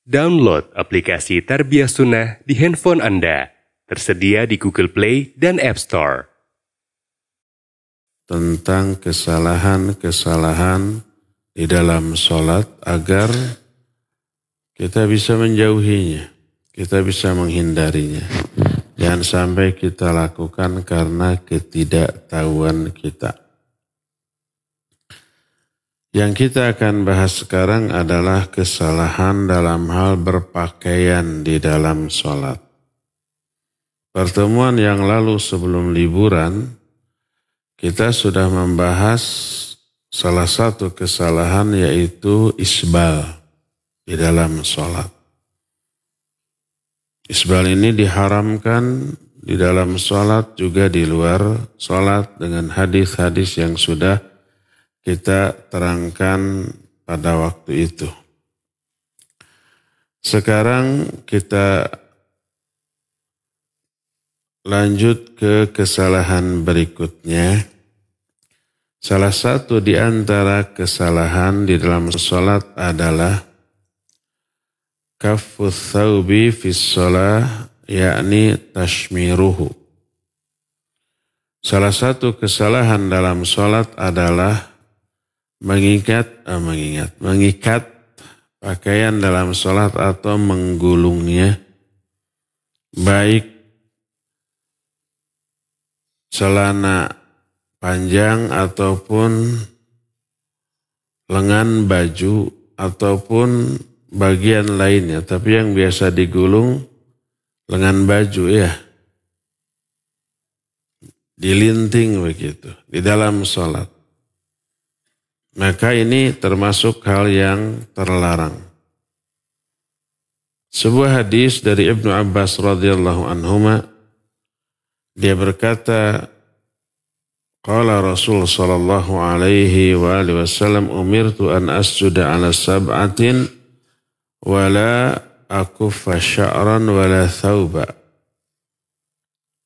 Download aplikasi Tarbiyah Sunnah di handphone Anda. Tersedia di Google Play dan App Store. Tentang kesalahan-kesalahan di dalam sholat agar kita bisa menjauhinya, kita bisa menghindarinya. Jangan sampai kita lakukan karena ketidaktahuan kita. Yang kita akan bahas sekarang adalah kesalahan dalam hal berpakaian di dalam sholat. Pertemuan yang lalu sebelum liburan, kita sudah membahas salah satu kesalahan yaitu isbal di dalam sholat. Isbal ini diharamkan di dalam sholat juga di luar sholat dengan hadis-hadis yang sudah kita terangkan pada waktu itu. Sekarang kita lanjut ke kesalahan berikutnya. Salah satu di antara kesalahan di dalam sholat adalah kaffus thawbi fis sholah, yakni tashmiruhu. Salah satu kesalahan dalam sholat adalah mengikat pakaian dalam sholat atau menggulungnya, baik celana panjang ataupun lengan baju ataupun bagian lainnya. Tapi yang biasa digulung lengan baju ya, dilinting begitu di dalam sholat. Maka ini termasuk hal yang terlarang. Sebuah hadis dari Ibnu Abbas radhiyallahu anhuma, dia berkata, qala Rasul sallallahu alaihi wa alihi wasallam, umirtu an asjuda ala sab'atin wa la akuffa sya'ran wa la thawba.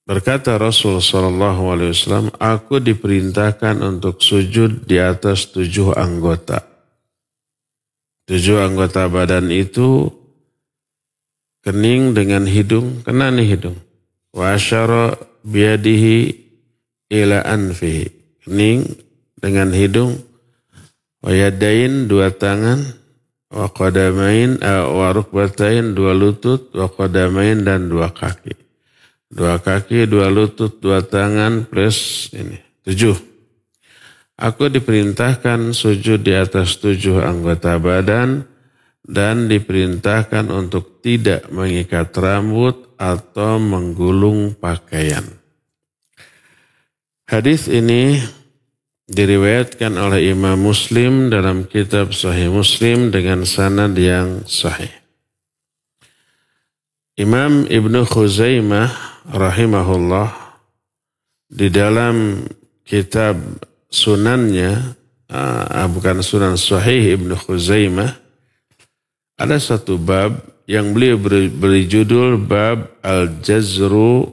Berkata Rasul sallallahu alaihi wasallam, aku diperintahkan untuk sujud di atas 7 anggota. 7 anggota badan itu kening dengan hidung, kena nih hidung. Wa asyara biyadihi ila anfihi, kening dengan hidung. Wa yadain 2 tangan, wa qadamain wa rukbatain 2 lutut, wa qadamain dan 2 kaki. 2 kaki, 2 lutut, 2 tangan, plus ini, 7. Aku diperintahkan sujud di atas 7 anggota badan dan diperintahkan untuk tidak mengikat rambut atau menggulung pakaian. Hadis ini diriwayatkan oleh Imam Muslim dalam kitab Sahih Muslim dengan sanad yang sahih. Imam Ibnu Khuzaimah rahimahullah di dalam kitab sunannya, bukan sunan Sahih Ibnu Khuzaimah, ada satu bab yang beliau beri judul bab al-jazru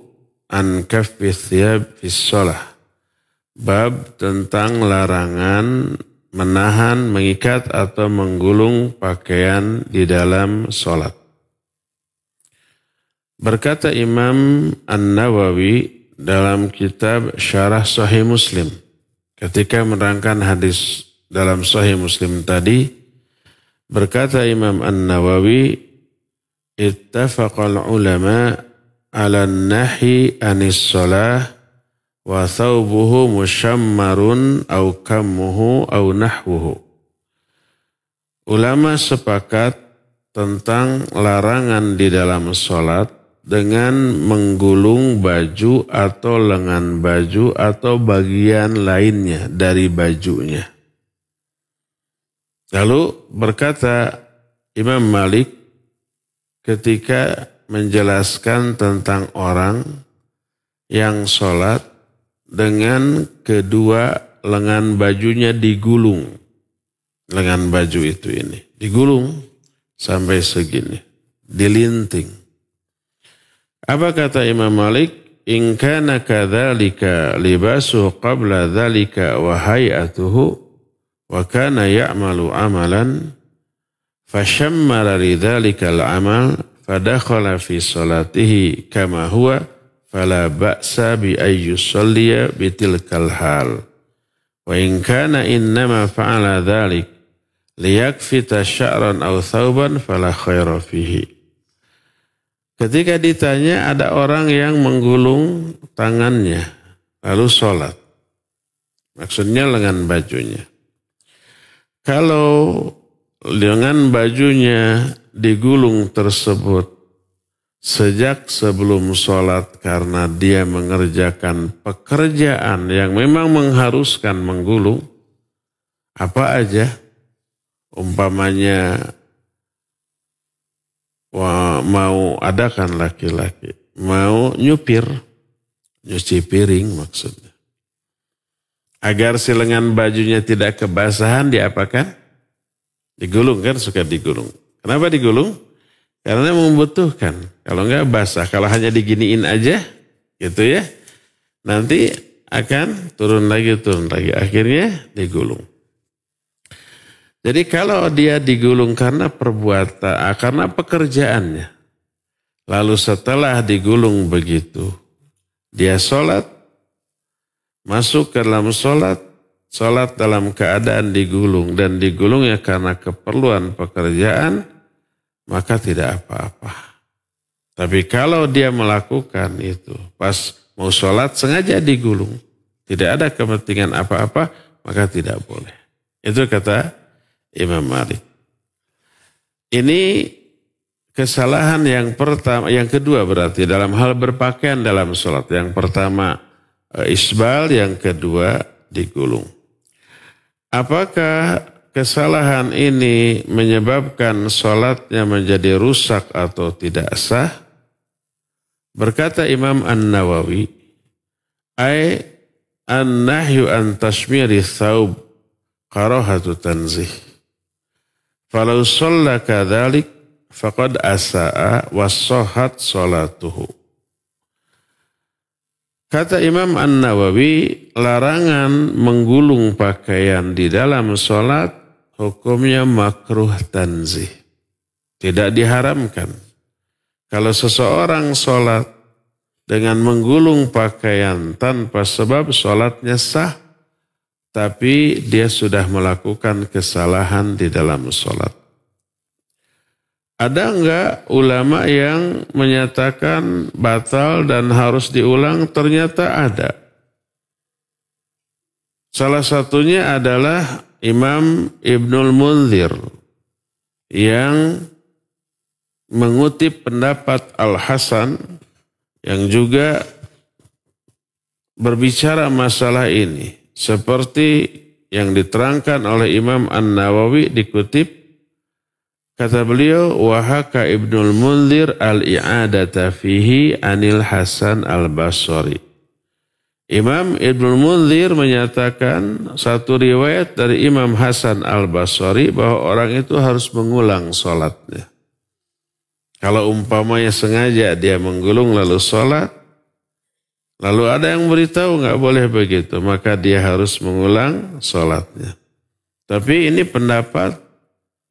an kaffi thiyab fis shalah. Bab tentang larangan menahan, mengikat atau menggulung pakaian di dalam sholat. Berkata Imam An-Nawawi dalam kitab Syarah Sahih Muslim, ketika menerangkan hadis dalam Sahih Muslim tadi, berkata Imam An-Nawawi, ittafaqal ulama ala nahi anis shalah wa thawbuhu musyammarun au kammuhu au nahwuhu. Ulama sepakat tentang larangan di dalam sholat dengan menggulung baju atau lengan baju atau bagian lainnya dari bajunya. Lalu berkata Imam Malik ketika menjelaskan tentang orang yang sholat dengan kedua lengan bajunya digulung. Lengan baju itu ini digulung sampai segini, dilinting. Apa kata Imam Malik? In kana kadzalika libasu qabla dzalika wa hay'atuhu wa kana ya'malu amalan fashammara lidzalikal amal fadakhala fi salatihi kama huwa fala ba'sa bi ayyusalliya bitilkal hal. Wa in kana innama fa'ala dzalik liyakfita sya'ran aw thawban fala khaira fihi. Ketika ditanya ada orang yang menggulung tangannya lalu sholat. Maksudnya lengan bajunya. Kalau lengan bajunya digulung tersebut sejak sebelum sholat karena dia mengerjakan pekerjaan yang memang mengharuskan menggulung, apa aja, umpamanya mau adakan laki-laki, mau nyupir, nyuci piring maksudnya. Agar si lengan bajunya tidak kebasahan diapakan? Digulung, kan suka digulung. Kenapa digulung? Karena membutuhkan. Kalau enggak basah, kalau hanya diginiin aja gitu ya, nanti akan turun lagi. Akhirnya digulung. Jadi kalau dia digulung karena perbuatan, karena pekerjaannya, lalu setelah digulung begitu, dia sholat, masuk ke dalam sholat dalam keadaan digulung, dan digulungnya karena keperluan pekerjaan, maka tidak apa-apa. Tapi kalau dia melakukan itu, pas mau sholat sengaja digulung, tidak ada kepentingan apa-apa, maka tidak boleh. Itu kata Imam Malik. Ini kesalahan yang pertama, yang kedua berarti dalam hal berpakaian dalam sholat. Yang pertama isbal, yang kedua digulung. Apakah kesalahan ini menyebabkan sholatnya menjadi rusak atau tidak sah? Berkata Imam An-Nawawi, ay an-nahyu an tashmiri thawb karahatu tanzih. Falau shalla kadzalik faqad asa'a was-sahhat sholatuhu. Kata Imam An-Nawawi, larangan menggulung pakaian di dalam sholat hukumnya makruh tanzih. Tidak diharamkan. Kalau seseorang sholat dengan menggulung pakaian tanpa sebab, sholatnya sah, tapi dia sudah melakukan kesalahan di dalam sholat. Ada enggak ulama yang menyatakan batal dan harus diulang? Ternyata ada. Salah satunya adalah Imam Ibnul Munzir yang mengutip pendapat Al-Hasan yang juga berbicara masalah ini. Seperti yang diterangkan oleh Imam An-Nawawi dikutip, kata beliau, wahaka Ibnul Munzir al-i'adata fihi anil Hasan al-Basri. Imam Ibnul Munzir menyatakan satu riwayat dari Imam Hasan al-Basri bahwa orang itu harus mengulang sholatnya. Kalau umpamanya sengaja dia menggulung lalu sholat, lalu ada yang beritahu nggak boleh begitu, maka dia harus mengulang sholatnya. Tapi ini pendapat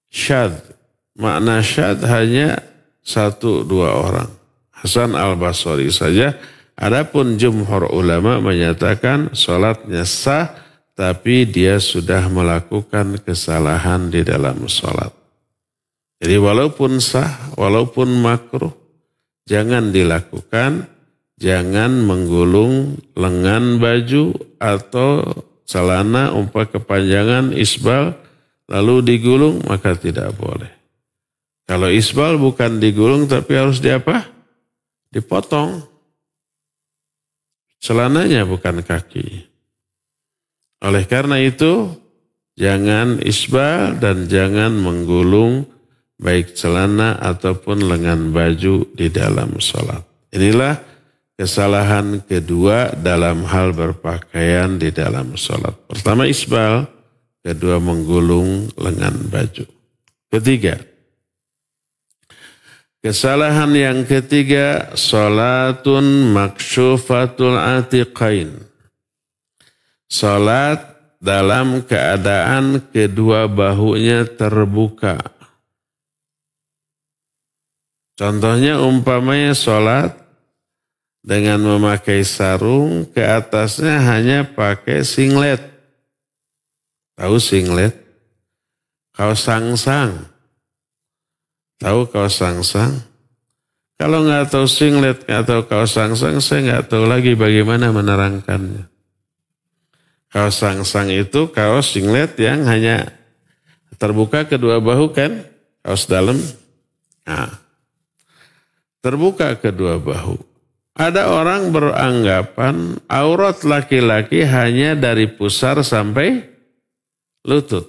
syadz. Makna syadz hanya 1-2 orang. Hasan al-Basri saja. Adapun jumhur ulama menyatakan sholatnya sah, tapi dia sudah melakukan kesalahan di dalam sholat. Jadi walaupun sah, walaupun makruh, jangan dilakukan. Jangan menggulung lengan baju atau celana umpah kepanjangan isbal lalu digulung, maka tidak boleh. Kalau isbal bukan digulung tapi harus diapa? Dipotong. Celananya bukan kaki. Oleh karena itu, jangan isbal dan jangan menggulung baik celana ataupun lengan baju di dalam sholat. Inilah kesalahan kedua dalam hal berpakaian di dalam sholat. Pertama isbal, kedua menggulung lengan baju. Ketiga, kesalahan yang ketiga, sholatun makshufatul atiqain. Sholat dalam keadaan kedua bahunya terbuka. Contohnya umpamanya sholat dengan memakai sarung, ke atasnya hanya pakai singlet. Tahu singlet? Kaos sangsang. Tahu kaos sangsang? Kalau nggak tahu singlet atau kaos sangsang, saya nggak tahu lagi bagaimana menerangkannya. Kaos sangsang itu kaos singlet yang hanya terbuka kedua bahu kan? Kaos dalam. Nah, terbuka kedua bahu. Ada orang beranggapan aurat laki-laki hanya dari pusar sampai lutut.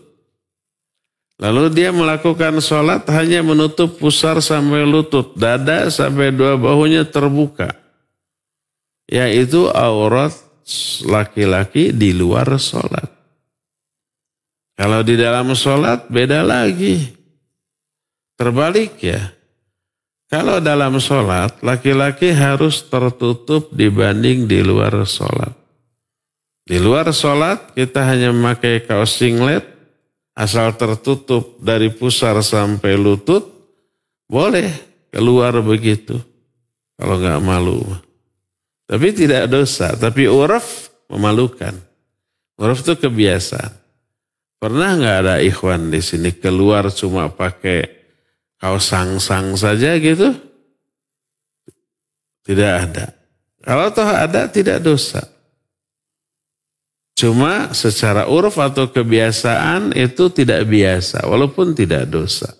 Lalu dia melakukan sholat hanya menutup pusar sampai lutut, dada sampai dua bahunya terbuka. Yaitu aurat laki-laki di luar sholat. Kalau di dalam sholat beda lagi. Terbalik ya. Kalau dalam sholat laki-laki harus tertutup dibanding di luar sholat. Di luar sholat kita hanya memakai kaos singlet, asal tertutup dari pusar sampai lutut, boleh keluar begitu. Kalau nggak malu. Tapi tidak dosa, tapi uraf memalukan. Uraf itu kebiasaan. Pernah nggak ada ikhwan di sini keluar cuma pakai kaos sangsang saja gitu? Tidak ada. Kalau toh ada tidak dosa. Cuma secara uruf atau kebiasaan itu tidak biasa, walaupun tidak dosa.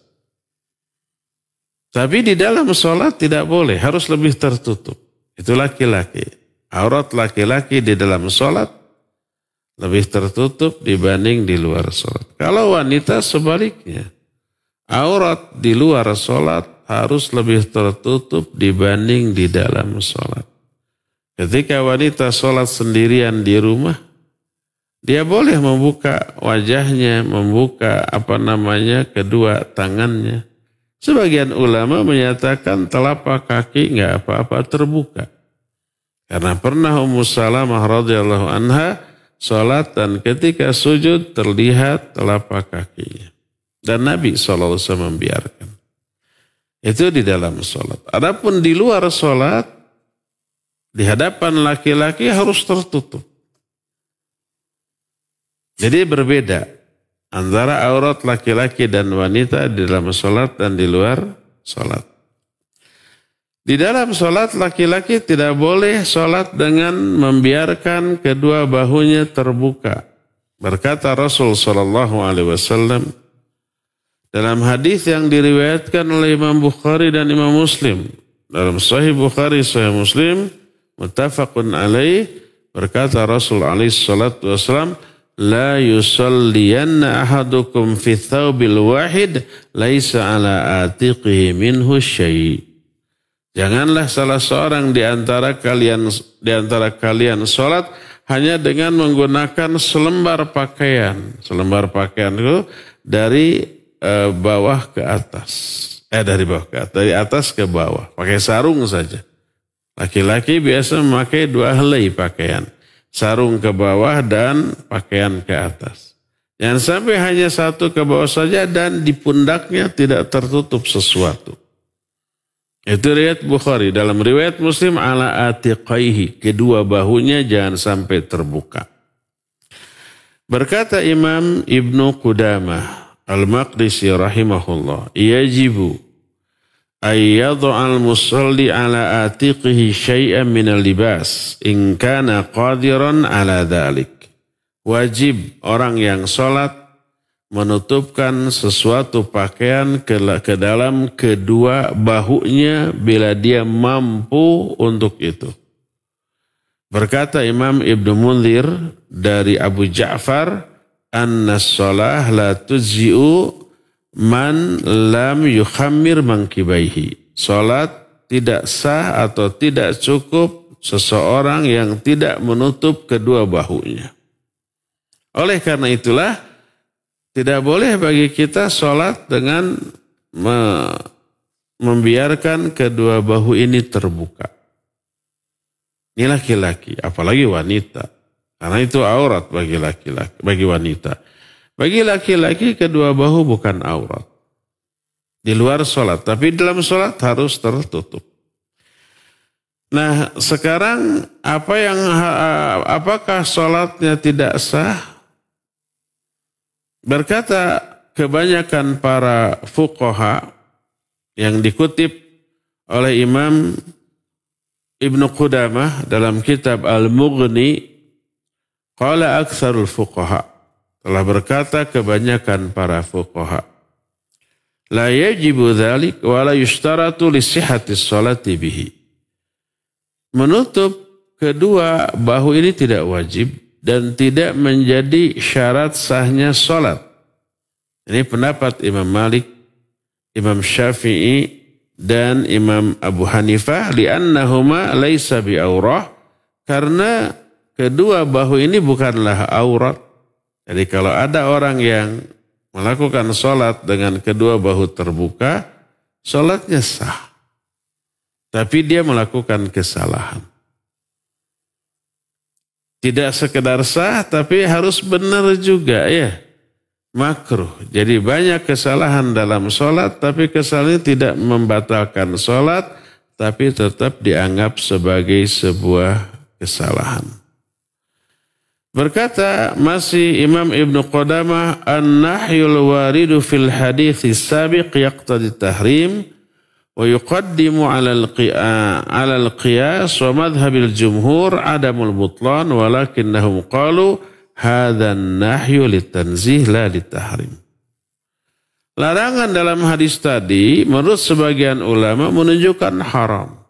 Tapi di dalam sholat tidak boleh, harus lebih tertutup. Itu laki-laki. Aurat laki-laki di dalam sholat lebih tertutup dibanding di luar sholat. Kalau wanita sebaliknya. Aurat di luar sholat harus lebih tertutup dibanding di dalam sholat. Ketika wanita sholat sendirian di rumah, dia boleh membuka wajahnya, membuka kedua tangannya. Sebagian ulama menyatakan telapak kaki nggak apa-apa terbuka. Karena pernah Ummu Salamah radhiyallahu anha sholat dan ketika sujud terlihat telapak kakinya. Dan Nabi SAW membiarkan. Itu di dalam sholat. Adapun di luar sholat, di hadapan laki-laki harus tertutup. Jadi berbeda antara aurat laki-laki dan wanita di dalam sholat dan di luar sholat. Di dalam sholat laki-laki tidak boleh sholat dengan membiarkan kedua bahunya terbuka. Berkata Rasul SAW dalam hadis yang diriwayatkan oleh Imam Bukhari dan Imam Muslim. Dalam Sahih Bukhari, Sahih Muslim, muttafaqun alaih, berkata Rasul SAW, la yusalliyanna ahadukum fi thawbil wahid laisa ala atiqihi minhu syai'. Janganlah salah seorang di antara kalian salat hanya dengan menggunakan selembar pakaian. Selembar pakaian itu dari bawah ke atas. Dari bawah ke atas, dari atas ke bawah. Pakai sarung saja. Laki-laki biasa memakai 2 helai pakaian. Sarung ke bawah dan pakaian ke atas. Jangan sampai hanya satu ke bawah saja dan di pundaknya tidak tertutup sesuatu. Itu riwayat Bukhari. Dalam riwayat Muslim, ala atiqaihi, kedua bahunya jangan sampai terbuka. Berkata Imam Ibnu Qudamah Al-Maqdisi rahimahullah, yajibu ayyadha'al musalli ala atiqihi syai'an minal libas in kana qadiran ala dhalik. Wajib orang yang sholat menutupkan sesuatu pakaian ke dalam kedua bahunya bila dia mampu untuk itu. Berkata Imam Ibnu Munzir dari Abu Ja'far, anna shalah la tujzi'u man lam yukhammir mankibaihi. Salat tidak sah atau tidak cukup seseorang yang tidak menutup kedua bahunya. Oleh karena itulah tidak boleh bagi kita salat dengan membiarkan kedua bahu ini terbuka. Ini laki-laki, apalagi wanita. Karena itu aurat bagi laki-laki, bagi wanita. Bagi laki-laki kedua bahu bukan aurat. di luar sholat. Tapi dalam sholat harus tertutup. Nah sekarang apakah sholatnya tidak sah? Berkata kebanyakan para fuqaha yang dikutip oleh Imam Ibnu Qudamah dalam kitab Al-Mughni, qala aktsarul fuqaha, telah berkata kebanyakan para fuqaha, la yajibu dzalik wa la yushtaratu li sihhatis sholati bihi. Menutup kedua bahu ini tidak wajib dan tidak menjadi syarat sahnya sholat. Ini pendapat Imam Malik, Imam Syafi'i, dan Imam Abu Hanifah, li'annahuma laisa bi'aurah, karena kedua bahu ini bukanlah aurat. Jadi kalau ada orang yang melakukan sholat dengan kedua bahu terbuka, sholatnya sah. Tapi dia melakukan kesalahan. Tidak sekedar sah, tapi harus benar juga ya. Makruh. Jadi banyak kesalahan dalam sholat, tapi kesalahan tidak membatalkan sholat, tapi tetap dianggap sebagai sebuah kesalahan. Berkata masih Imam Ibnu Qudamah, an-nahyul waridu fil hadithi sabiq yaqtadi tahrim wa yuqaddimu ala al-qiyas wa madhhabil jumhur adamul butlan walakinnahum qalu hadha an-nahyu litanzih la litahrim. Larangan dalam hadis tadi menurut sebagian ulama menunjukkan haram.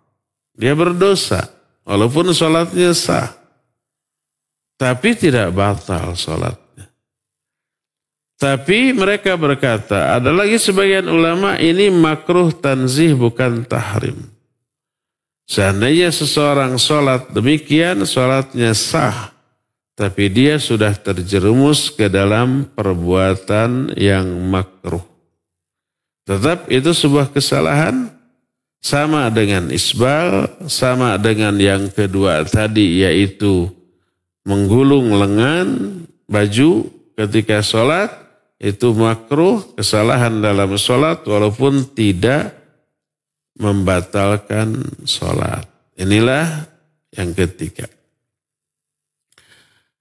Dia berdosa walaupun salatnya sah. Tapi tidak batal salatnya. Tapi mereka berkata, ada lagi sebagian ulama ini makruh tanzih bukan tahrim. Seandainya seseorang salat demikian, salatnya sah. Tapi dia sudah terjerumus ke dalam perbuatan yang makruh. Tetap itu sebuah kesalahan, sama dengan isbal, sama dengan yang kedua tadi yaitu menggulung lengan baju ketika sholat, itu makruh, kesalahan dalam sholat walaupun tidak membatalkan sholat. Inilah yang ketiga.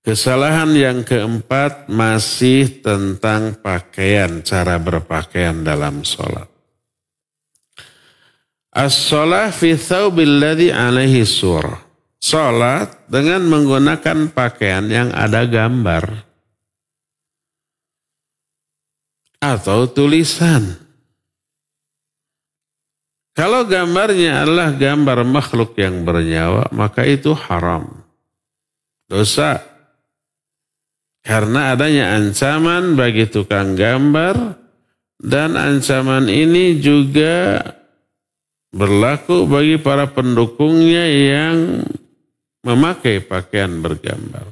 Kesalahan yang keempat masih tentang pakaian, cara berpakaian dalam sholat. As-sholah fi thawbil ladzi alaihi surah. Sholat dengan menggunakan pakaian yang ada gambar atau tulisan. Kalau gambarnya adalah gambar makhluk yang bernyawa, maka itu haram. Dosa. Karena adanya ancaman bagi tukang gambar, dan ancaman ini juga berlaku bagi para pendukungnya yang memakai pakaian bergambar.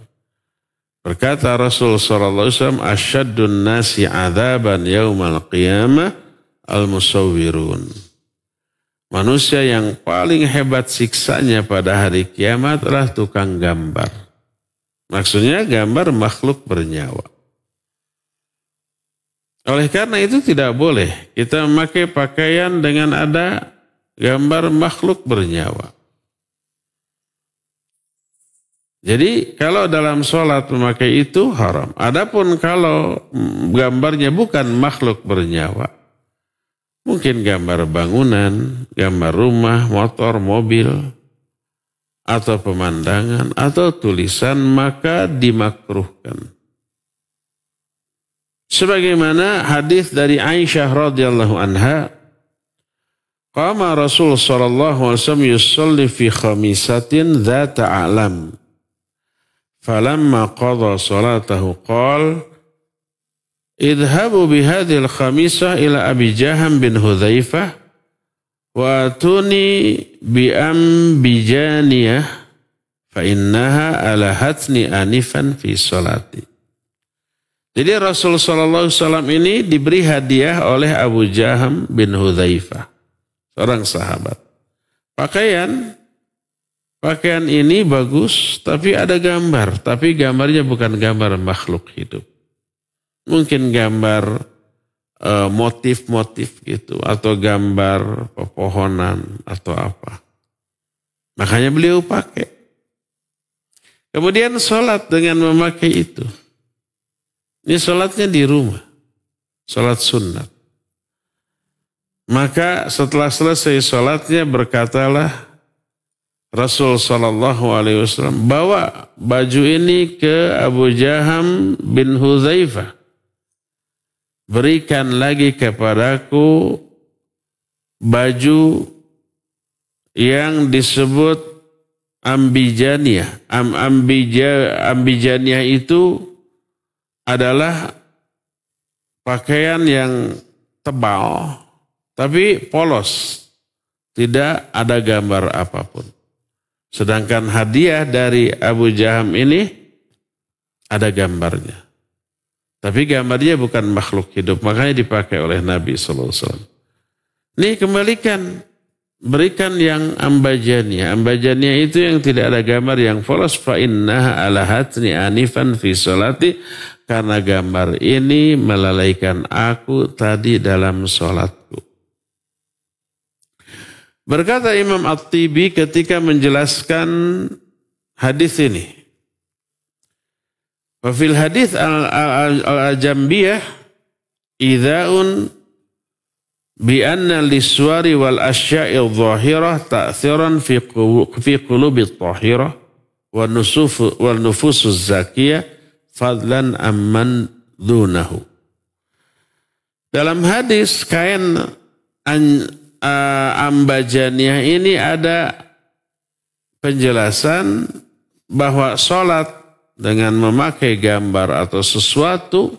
Berkata Rasul sallallahu alaihi wasallam, asyaddun nasi adzaban yaumal qiyamah al-musawwirun. Manusia yang paling hebat siksanya pada hari kiamat adalah tukang gambar. Maksudnya gambar makhluk bernyawa. Oleh karena itu tidak boleh kita memakai pakaian dengan ada gambar makhluk bernyawa. Jadi kalau dalam sholat memakai itu haram. Adapun kalau gambarnya bukan makhluk bernyawa, mungkin gambar bangunan, gambar rumah, motor, mobil, atau pemandangan, atau tulisan, maka dimakruhkan. Sebagaimana hadis dari Aisyah radhiyallahu anha, qama Rasul sallallahu alaihi wasallam yusalli fi khamisatin dzata a'lam. Falamma qadha salatahu qala idhabu bihadhil khamisah ila Abi Jaham bin Hudzaifah wa atuni bi ambijaniyah fa innaha alahatni anifan fi salati. Jadi Rasul sallallahu alaihi wasallam ini diberi hadiah oleh Abu Jaham bin Hudzaifah, seorang sahabat. Pakaian ini bagus, tapi ada gambar. Tapi gambarnya bukan gambar makhluk hidup. Mungkin gambar motif-motif gitu atau gambar pepohonan atau apa. Makanya beliau pakai. Kemudian sholat dengan memakai itu. Ini sholatnya di rumah. Sholat sunat. Maka setelah selesai sholatnya berkatalah Rasul Sallallahu Alaihi Wasallam, bawa baju ini ke Abu Jaham bin Hudzaifah. Berikan lagi kepadaku baju yang disebut ambijaniyah. Ambijaniyah itu adalah pakaian yang tebal tapi polos, tidak ada gambar apapun. Sedangkan hadiah dari Abu Jaham ini ada gambarnya. Tapi gambarnya bukan makhluk hidup, makanya dipakai oleh Nabi SAW. Ini kembalikan, berikan yang ambajaniyah. Ambajaniyah itu yang tidak ada gambar, yang polos. Fa innaha alahatni anifan fi sholati. Karena gambar ini melalaikan aku tadi dalam sholatku. Berkata Imam At-Tibi ketika menjelaskan hadis ini. Fil hadis al-Jambiyah idzaun bi anna lis-suwari wal asya'i adh-dhahirah ta'thiran fi qulubi at-tahirah wa nufus az-zakiyah fadlan amman dunahu. Dalam hadis kain ambajaniyah ini ada penjelasan bahwa sholat dengan memakai gambar atau sesuatu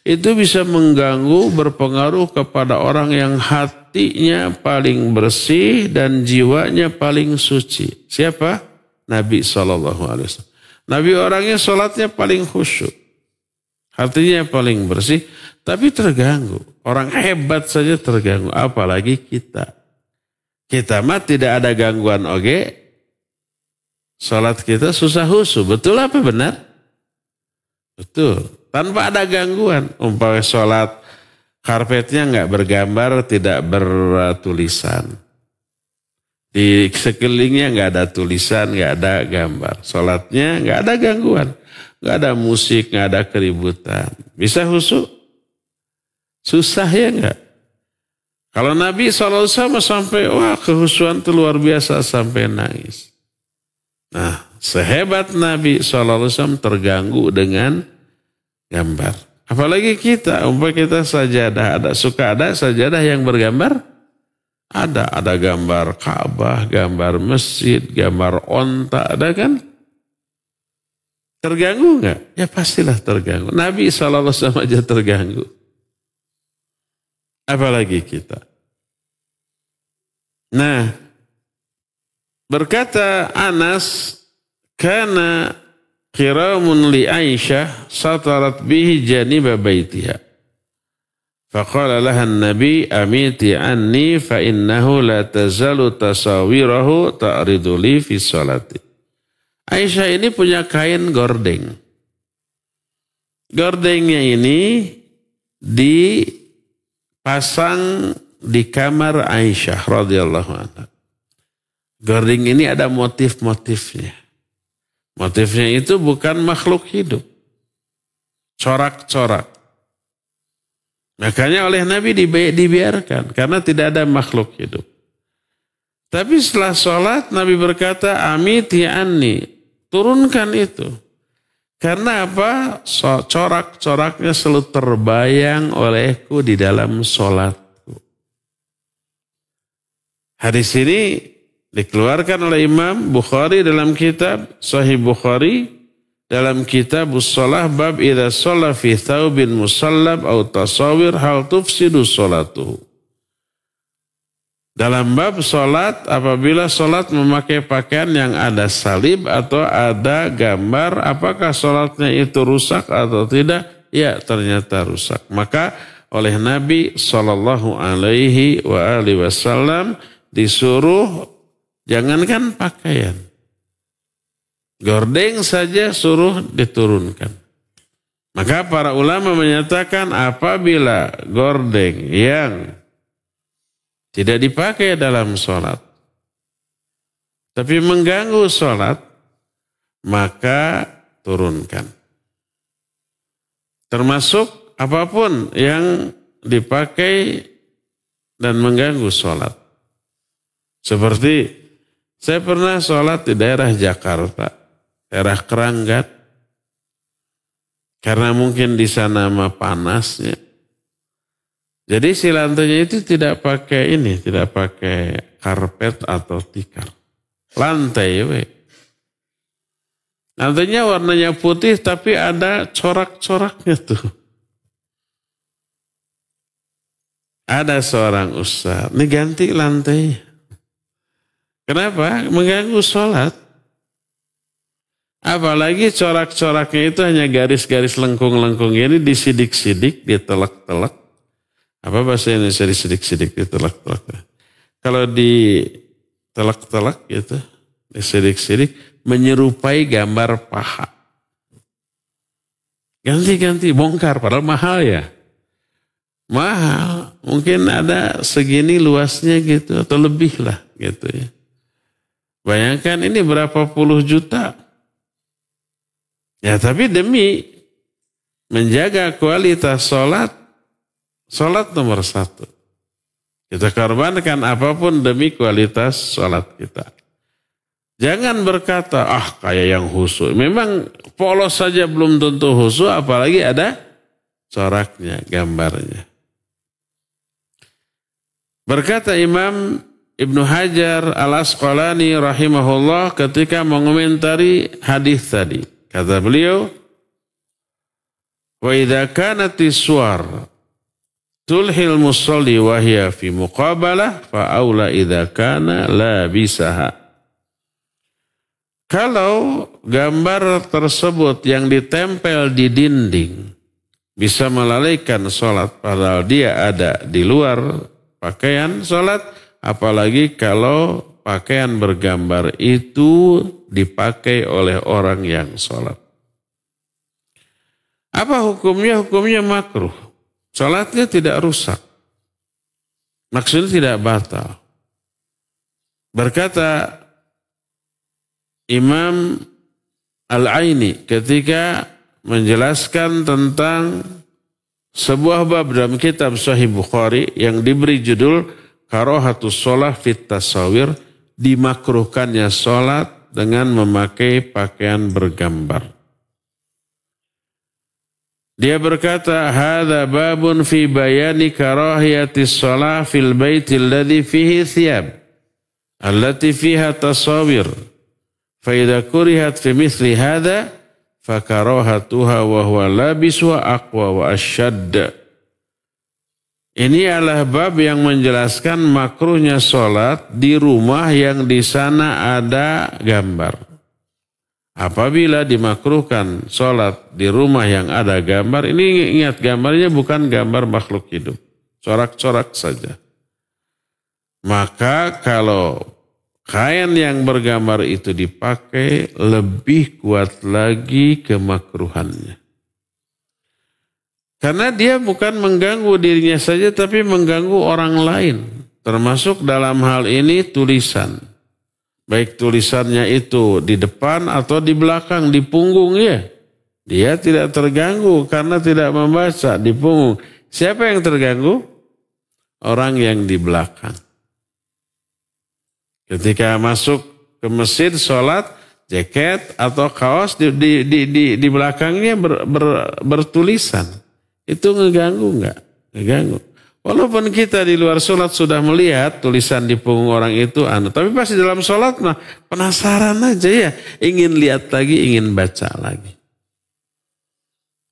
itu bisa mengganggu, berpengaruh kepada orang yang hatinya paling bersih dan jiwanya paling suci. Siapa? Nabi SAW. Nabi orangnya sholatnya paling khusyuk. Hatinya paling bersih, tapi terganggu. Orang hebat saja terganggu, apalagi kita. Kita mah tidak ada gangguan oge. Sholat kita susah husu. Betul apa benar? Betul. Tanpa ada gangguan. Umpamanya sholat karpetnya nggak bergambar, tidak bertulisan. Di sekelilingnya nggak ada tulisan, nggak ada gambar. Sholatnya nggak ada gangguan. Nggak ada musik, nggak ada keributan. Bisa husu? Susah ya nggak? Kalau Nabi SAW sampai, wah kehusuan itu luar biasa sampai nangis. Nah, sehebat Nabi SAW terganggu dengan gambar. Apalagi kita, umpamanya kita sajadah, ada sajadah yang bergambar? Ada gambar Ka'bah, gambar masjid, gambar onta, ada kan? Terganggu enggak? Ya pastilah terganggu. Nabi SAW aja terganggu. Apalagi kita. Nah, berkata Anas, kana qiramun li Aisyah satarat bihi janiba baitiha. Faqala laha an-nabi amiti anni fa innahu la tazalu tasawirahu ta'ridu li fi sholati. Aisyah ini punya kain gordeng. Gordengnya ini dipasang di kamar Aisyah radhiyallahu anha. Gordeng ini ada motif-motifnya. Motifnya itu bukan makhluk hidup. Corak-corak. Makanya oleh Nabi dibiarkan. Karena tidak ada makhluk hidup. Tapi setelah sholat Nabi berkata, amiti anni. Turunkan itu. Karena apa? Corak-coraknya selalu terbayang olehku di dalam sholatku. Hadis ini dikeluarkan oleh Imam Bukhari dalam kitab Sahih Bukhari, dalam kitab Shalah bab idza shalla fi thawbin musallab aw tasawir hal tufsidu sholatuhu. Dalam bab salat, apabila salat memakai pakaian yang ada salib atau ada gambar, apakah salatnya itu rusak atau tidak? Ya, ternyata rusak. Maka oleh Nabi SAW disuruh jangankan pakaian, gordeng saja suruh diturunkan. Maka para ulama menyatakan apabila gordeng yang tidak dipakai dalam sholat, tapi mengganggu sholat, maka turunkan. Termasuk apapun yang dipakai dan mengganggu sholat. Seperti saya pernah sholat di daerah Jakarta, daerah Keranggan, karena mungkin di sana mah panasnya. Jadi si lantainya itu tidak pakai tidak pakai karpet atau tikar. Lantai, lantainya warnanya putih tapi ada corak-coraknya tuh. Ada seorang ustaz, ini ganti lantai. Kenapa? Mengganggu sholat. Apalagi corak-coraknya itu hanya garis-garis lengkung-lengkung ini disidik-sidik, ditelak-telak. Apa bahasa Indonesia disidik-sidik, ditelak-telak? Kalau ditelak-telak gitu, disidik-sidik, menyerupai gambar paha. Ganti-ganti, bongkar, padahal mahal ya. Mahal, mungkin ada segini luasnya gitu, atau lebih lah gitu ya. Bayangkan ini berapa puluh juta. Ya tapi demi menjaga kualitas sholat nomor satu. Kita korbankan apapun demi kualitas sholat kita. Jangan berkata, kayak yang khusyuk. Memang polos saja belum tentu khusyuk, apalagi ada coraknya, gambarnya. Berkata Imam Ibnu Hajar Al-Asqalani rahimahullah ketika mengomentari hadis tadi. Kata beliau, wa idza kanati suwar tulhil musalli wa hiya fi muqabalah fa aula idza kana labisaha. Kalau gambar tersebut yang ditempel di dinding bisa melalaikan sholat padahal dia ada di luar pakaian sholat, apalagi kalau pakaian bergambar itu dipakai oleh orang yang sholat. Apa hukumnya? Hukumnya makruh. Sholatnya tidak rusak. Maksudnya tidak batal. Berkata Imam Al-Aini ketika menjelaskan tentang sebuah bab dalam kitab Sahih Bukhari yang diberi judul Karahatus Shalah fit Tasawir, dimakruhkannya sholat dengan memakai pakaian bergambar. Dia berkata, hadza babun fi bayani karahiyatis shalah fil baitil ladzi fihi thiyab allati fiha tasawir. Fa idza kurihat fi mithli hadza fa karahatuha wa huwa labisuha aqwa wa ashadd. Ini adalah bab yang menjelaskan makruhnya sholat di rumah yang di sana ada gambar. Apabila dimakruhkan sholat di rumah yang ada gambar, ini ingat gambarnya bukan gambar makhluk hidup. Corak-corak saja. Maka kalau kain yang bergambar itu dipakai, lebih kuat lagi kemakruhannya. Karena dia bukan mengganggu dirinya saja, tapi mengganggu orang lain. Termasuk dalam hal ini tulisan. Baik tulisannya itu di depan atau di belakang, di punggungnya. Dia tidak terganggu karena tidak membaca di punggung. Siapa yang terganggu? Orang yang di belakang. Ketika masuk ke masjid sholat, jaket atau kaos di belakangnya bertulisan. Itu ngeganggu enggak? Ngeganggu. Walaupun kita di luar sholat sudah melihat tulisan di punggung orang itu, tapi pas di dalam sholat mah penasaran aja ya. Ingin lihat lagi, ingin baca lagi.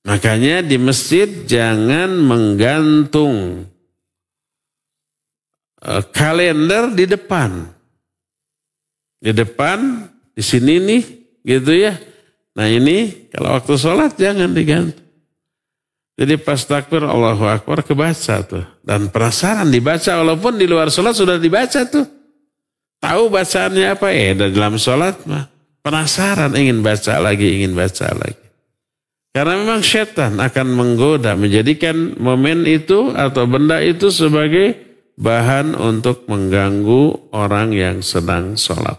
Makanya di masjid jangan menggantung kalender di depan. Di depan, di sini nih, gitu ya. Nah ini kalau waktu sholat jangan digantung. Jadi pas takbir Allahu Akbar kebaca tuh. Dan penasaran dibaca walaupun di luar sholat sudah dibaca tuh. Tahu bacaannya apa? Dan dalam sholat mah penasaran ingin baca lagi, ingin baca lagi. Karena memang setan akan menggoda, menjadikan momen itu atau benda itu sebagai bahan untuk mengganggu orang yang sedang sholat.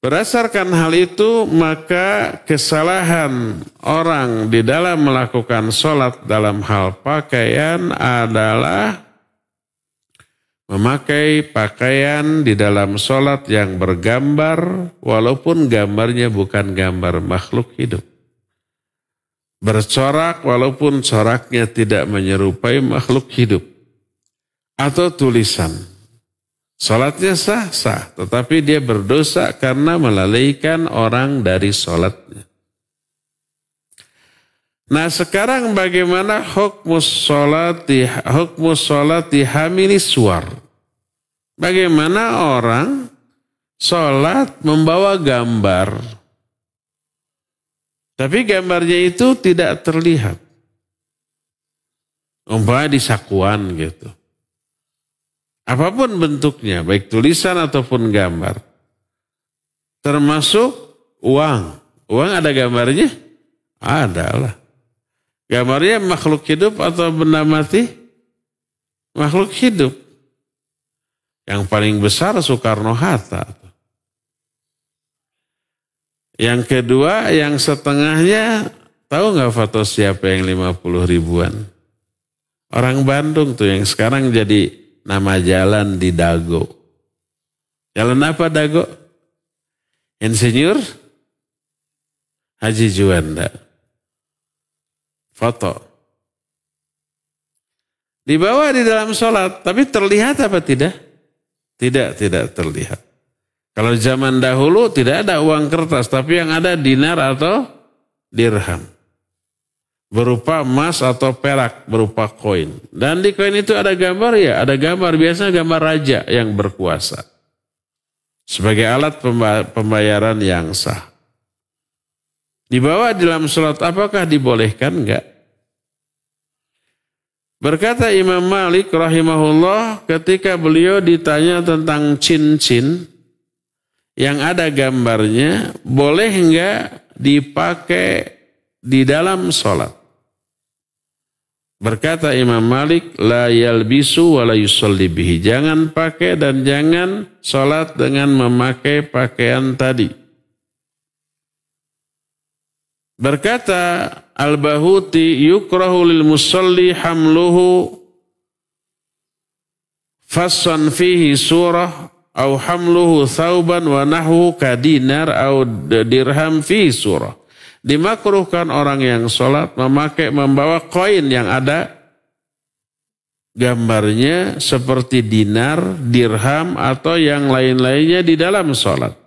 Berdasarkan hal itu, maka kesalahan orang di dalam melakukan sholat dalam hal pakaian adalah memakai pakaian di dalam sholat yang bergambar, walaupun gambarnya bukan gambar makhluk hidup. Bercorak walaupun coraknya tidak menyerupai makhluk hidup. Atau tulisan. Sholatnya sah, tetapi dia berdosa karena melalaikan orang dari sholatnya. Nah sekarang bagaimana hukmus sholati hamili suar? Bagaimana orang sholat membawa gambar? Tapi gambarnya itu tidak terlihat. Umpamanya di sakuan gitu. Apapun bentuknya, baik tulisan ataupun gambar. Termasuk uang. Uang ada gambarnya? Ada lah. Gambarnya makhluk hidup atau benda mati? Makhluk hidup. Yang paling besar Soekarno-Hatta. Yang kedua, yang setengahnya, tahu nggak foto siapa yang 50 ribuan? Orang Bandung tuh yang sekarang jadi nama jalan di Dago. Jalan apa Dago? Insinyur Haji Juanda. Foto. Dibawa di dalam sholat, tapi terlihat apa tidak? Tidak terlihat. Kalau zaman dahulu tidak ada uang kertas, tapi yang ada dinar atau dirham. Berupa emas atau perak, berupa koin. Dan di koin itu ada gambar ya, ada gambar, biasanya gambar raja yang berkuasa. Sebagai alat pembayaran yang sah. Dibawa di dalam sholat, apakah dibolehkan? Enggak. Berkata Imam Malik rahimahullah ketika beliau ditanya tentang cincin yang ada gambarnya, boleh enggak dipakai di dalam sholat? Berkata Imam Malik, la yalbisu wa la yusalli bihi. Jangan pakai dan jangan sholat dengan memakai pakaian tadi. Berkata Al-Bahuti, yukrahu lil musalli hamluhu fassan fihi surah au hamluhu thauban wa nahwu kadinar au dirham fi surah. Dimakruhkan orang yang sholat membawa koin yang ada gambarnya seperti dinar, dirham atau yang lain-lainnya di dalam sholat.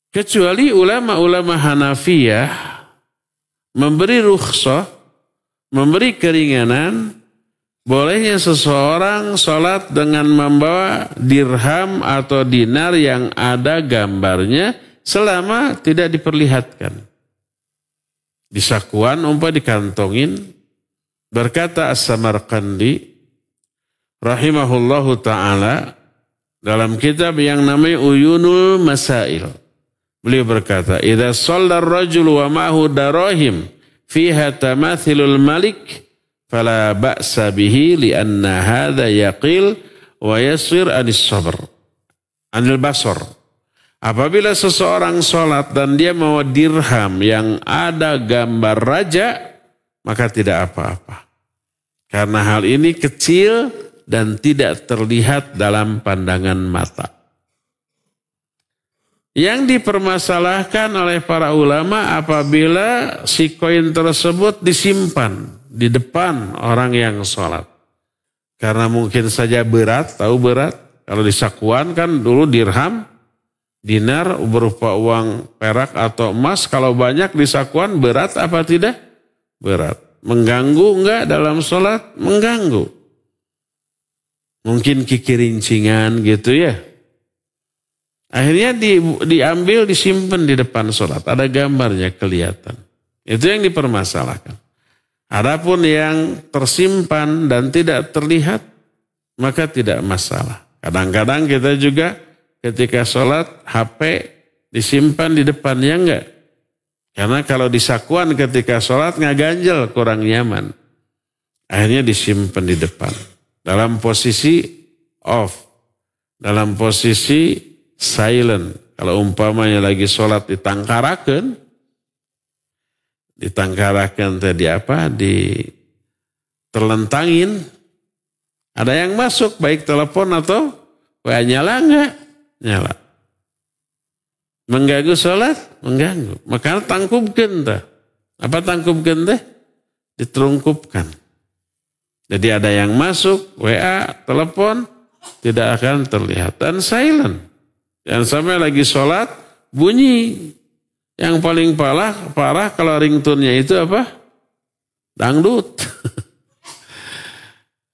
Kecuali ulama-ulama Hanafiyah memberi rukhsah, memberi keringanan, bolehnya seseorang sholat dengan membawa dirham atau dinar yang ada gambarnya selama tidak diperlihatkan. Di sakuan dikantongin. Berkata As-Samarqandi rahimahullahu ta'ala dalam kitab yang namanya Uyunul Masail. Beliau berkata, idza shalla ar-rajulu wa ma'ahu darahim fiha tamathilul malik fala ba'sa bihi li'anna hadha yaqil wa yasir anis sabr anil basar. Apabila seseorang sholat dan dia membawa dirham yang ada gambar raja, maka tidak apa-apa. Karena hal ini kecil dan tidak terlihat dalam pandangan mata. Yang dipermasalahkan oleh para ulama apabila si koin tersebut disimpan di depan orang yang sholat. Karena mungkin saja berat, tahu berat. Kalau di sakuan kan dulu dirham, dinar berupa uang perak atau emas. Kalau banyak di sakuan berat apa tidak? Berat. Mengganggu enggak dalam sholat? Mengganggu. Mungkin kikirincingan gitu ya. Akhirnya diambil, disimpan di depan sholat. Ada gambarnya kelihatan. Itu yang dipermasalahkan. Adapun yang tersimpan dan tidak terlihat, maka tidak masalah. Kadang-kadang kita juga ketika sholat HP disimpan di depannya enggak. Karena kalau disakuan ketika sholat ngaganjel, kurang nyaman. Akhirnya disimpan di depan. Dalam posisi off. Dalam posisi silent. Kalau umpamanya lagi sholat ditangkarakan tadi apa? Terlentangin. Ada yang masuk, baik telepon atau WA, nyala enggak? Nyala. Mengganggu sholat? Mengganggu. Maka tangkupkan tah. Apa tangkupkan teh? Diterungkupkan. Jadi ada yang masuk, WA, telepon, tidak akan terlihat. Dan silent. Jangan sampai lagi sholat, bunyi. Yang paling parah kalau ringtone-nya itu apa? Dangdut.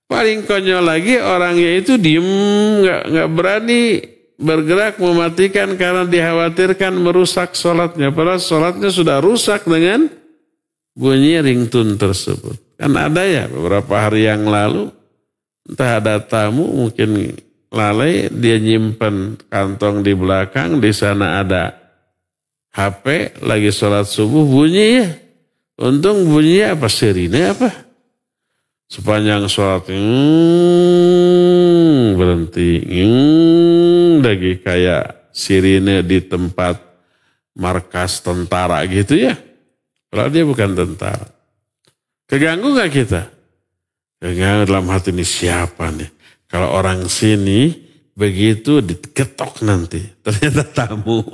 Paling konyol lagi orangnya itu diem, nggak berani bergerak mematikan karena dikhawatirkan merusak sholatnya. Padahal sholatnya sudah rusak dengan bunyi ringtone tersebut. Kan ada ya beberapa hari yang lalu, entah ada tamu mungkin lalai, dia nyimpen kantong di belakang, di sana ada HP, lagi sholat subuh bunyi ya. Untung bunyinya apa, sirine apa? Sepanjang sholat berhenti, lagi kayak sirine di tempat markas tentara gitu ya. Padahal dia bukan tentara. Keganggu gak kita? Keganggu dalam hati ini, siapa nih? Kalau orang sini begitu diketok nanti. Ternyata tamu.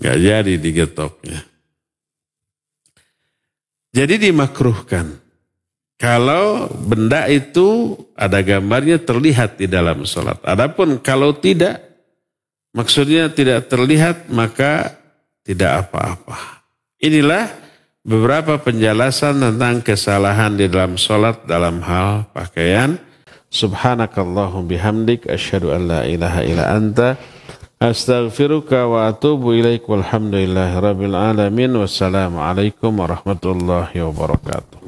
Gak jadi digetoknya. Jadi dimakruhkan. Kalau benda itu ada gambarnya terlihat di dalam sholat. Adapun kalau tidak, maksudnya tidak terlihat, maka tidak apa-apa. Inilah beberapa penjelasan tentang kesalahan di dalam sholat dalam hal pakaian. Subhanakallahum bihamdik, asyhadu an la ilaha illa anta, astaghfiruka wa atubu ilaik, walhamdulillahi rabbil alamin, wassalamualaikum warahmatullahi wabarakatuh.